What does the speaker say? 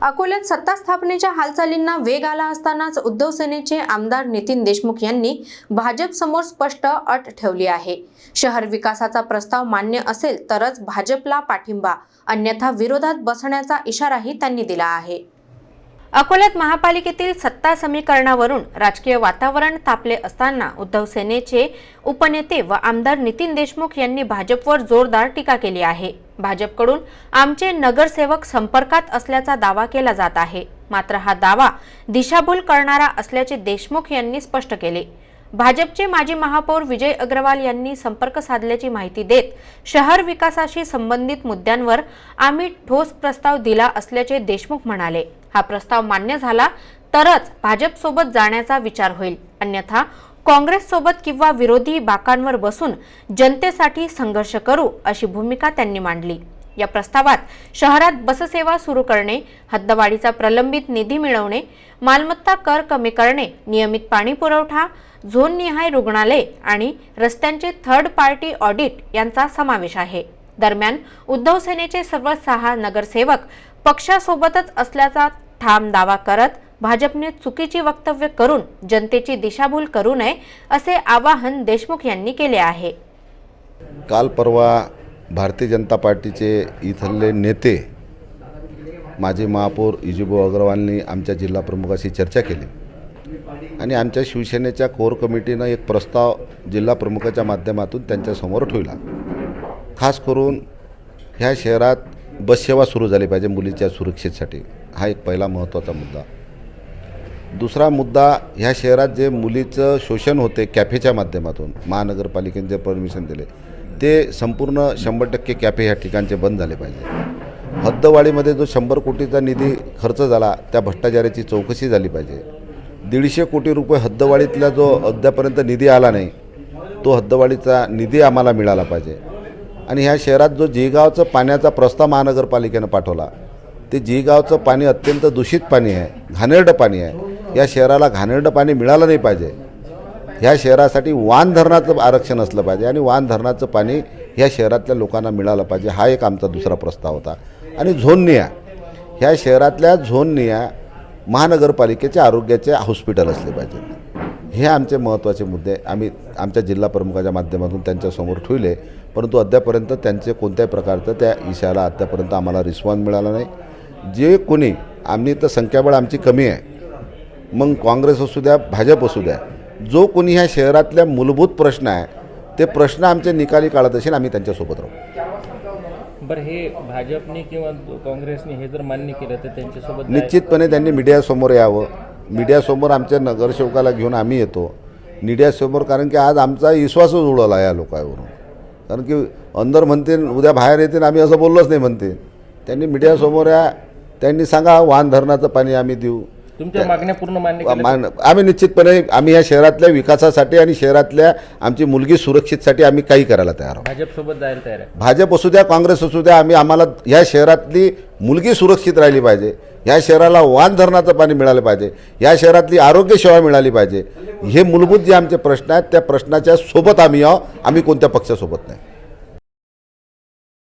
अकोल्यात सत्ता स्थापनेच्या हालचालींना वेग आला असतानाच उद्धव सेनेचे आमदार नितीन देशमुख यांनी भाजप समोर स्पष्ट अट ठेवली आहे। शहर विकासाचा प्रस्ताव मान्य असेल तरच भाजपला पाठिंबा, अन्यथा विरोधात बसण्याचा इशाराही त्यांनी दिला आहे। अकोल्यात महापालिकेतील सत्ता समीकरणावरून राजकीय वातावरण तापले असताना उद्धव सेनेचे उपनेते व आमदार नितीन देशमुख यांनी भाजपवर जोरदार टीका केली आहे। भाजपकडून आमचे नगरसेवक संपर्कात असल्याचा दावा केला जात आहे, मात्र हा दावा दिशाभूल करणारा असल्याचे देशमुख यांनी स्पष्ट केले। भाजपचे माजी महापौर विजय अग्रवाल यांनी संपर्क साधल्याची माहिती देत शहर विकासाशी संबंधित मुद्द्यांवर आम्ही ठोस प्रस्ताव दिला असल्याचे देशमुख म्हणाले। हा प्रस्ताव मान्य झाला तरच भाजप सोबत जाण्याचा विचार होईल, अन्यथा काँग्रेस सोबत किंवा विरोधी बाकांवर बसून जनतेसाठी संघर्ष करू अशी भूमिका त्यांनी मांडली। या प्रस्तावात शहरात बससेवा सुरू करणे, हद्दवाढीचा प्रलंबित निधी मिळवणे, मालमत्ता कर कमी करणे, नियमित पाणी पुरवठा, झोननिहाय रुग्णालय आणि रस्त्यांचे थर्ड पार्टी ऑडिट यांचा समावेश आहे। दरम्यान उद्धव सेनेचे सर्व 6 नगरसेवक पक्षासोबतच असल्याचा ठाम दावा करत भाजपने चुकीची वक्तव्य करून जनतेची दिशाभूल करू नये असे आवाहन देशमुख यांनी केले आहे। काल परवा भारतीय जनता पार्टीचे इथले नेते माजी महापौर विजयभाऊ अग्रवालनी आमच्या जिल्हा प्रमुखाशी चर्चा केली आणि आमच्या शिवसेनेच्या कोर कमिटीनं एक प्रस्ताव जिल्हा प्रमुखाच्या माध्यमातून त्यांच्यासमोर ठेवला। खास करून ह्या शहरात बससेवा सुरू झाली पाहिजे मुलीच्या सुरक्षेसाठी, हा एक पहिला महत्त्वाचा मुद्दा। दुसरा मुद्दा, ह्या शहरात जे मुलीचं शोषण होते कॅफेच्या माध्यमातून महानगरपालिकेने जे परमिशन दिले ते संपूर्ण 100% कॅफे ह्या ठिकाणचे बंद झाले पाहिजे। हद्दवाढीमध्ये जो 100 कोटीचा निधी खर्च झाला त्या भ्रष्टाचाराची चौकशी झाली पाहिजे। 150 कोटी रुपये हद्दवाढीतला जो अद्यापर्यंत निधी आला नाही तो हद्दवाढीचा निधी आम्हाला मिळाला पाहिजे। आणि ह्या शहरात जो जिगावचं पाण्याचा प्रस्ताव महानगरपालिकेनं पाठवला ते जिगावचं पाणी अत्यंत दूषित पाणी आहे, घाणेरडं पाणी आहे। या शहराला घाणेरडं पाणी मिळालं नाही पाहिजे। ह्या शहरासाठी वान धरणाचं आरक्षण असलं पाहिजे आणि वान धरणाचं पाणी ह्या शहरातल्या लोकांना मिळालं पाहिजे, हा एक आमचा दुसरा प्रस्ताव होता। आणि झोननिया, ह्या शहरातल्या झोननिया महानगरपालिकेच्या आरोग्याचे हॉस्पिटल असले पाहिजे। हे आमचे महत्त्वाचे मुद्दे आम्ही आमच्या जिल्हा प्रमुखाच्या माध्यमातून त्यांच्यासमोर ठेवले, परंतु अद्यापर्यंत त्यांचे कोणत्याही प्रकारचं त्या इशारा अद्यापर्यंत आम्हाला रिस्पॉन्स मिळाला नाही। जे कोणी, आम्ही तर संख्याबळ आमची कमी आहे, मग काँग्रेस असू द्या भाजप असू द्या, जो कोणी ह्या शहरातल्या मूलभूत प्रश्न आहे ते प्रश्न आमचे निकाली काढत असेल आम्ही त्यांच्यासोबत राहू। बरं, हे भाजपने किंवा काँग्रेसने हे जर मान्य केलं तर त्यांच्यासोबत निश्चितपणे त्यांनी मीडियासमोर यावं। मीडियासमोर आमच्या नगरसेवकाला घेऊन आम्ही येतो मीडियासमोर, कारण की आज आमचा विश्वासच उडवला या लोकांवरून। कारण की अंदर म्हणतील उद्या बाहेर येतील आम्ही असं बोललोच नाही म्हणतील। त्यांनी मीडियासमोर या, त्यांनी सांगा वान धरणाचं पाणी आम्ही देऊ, तुमच्या मागण्या पूर्ण मान्य आम्ही निश्चितपणे आम्ही या शहरातल्या विकासासाठी आणि शहरातल्या आमची मुलगी सुरक्षितसाठी आम्ही काही करायला तयार आहोत। भाजपसोबत जायला तयार आहे, भाजप असू द्या काँग्रेस असू द्या, आम्हाला या शहरातली मुलगी सुरक्षित राहिली पाहिजे, या शहराला वान धरणाचं पाणी मिळालं पाहिजे, या शहरातली आरोग्य सेवा मिळाली पाहिजे। हे मूलभूत जे आमचे प्रश्न आहेत त्या प्रश्नाच्या सोबत आम्ही आहोत, आम्ही कोणत्या पक्षासोबत नाही।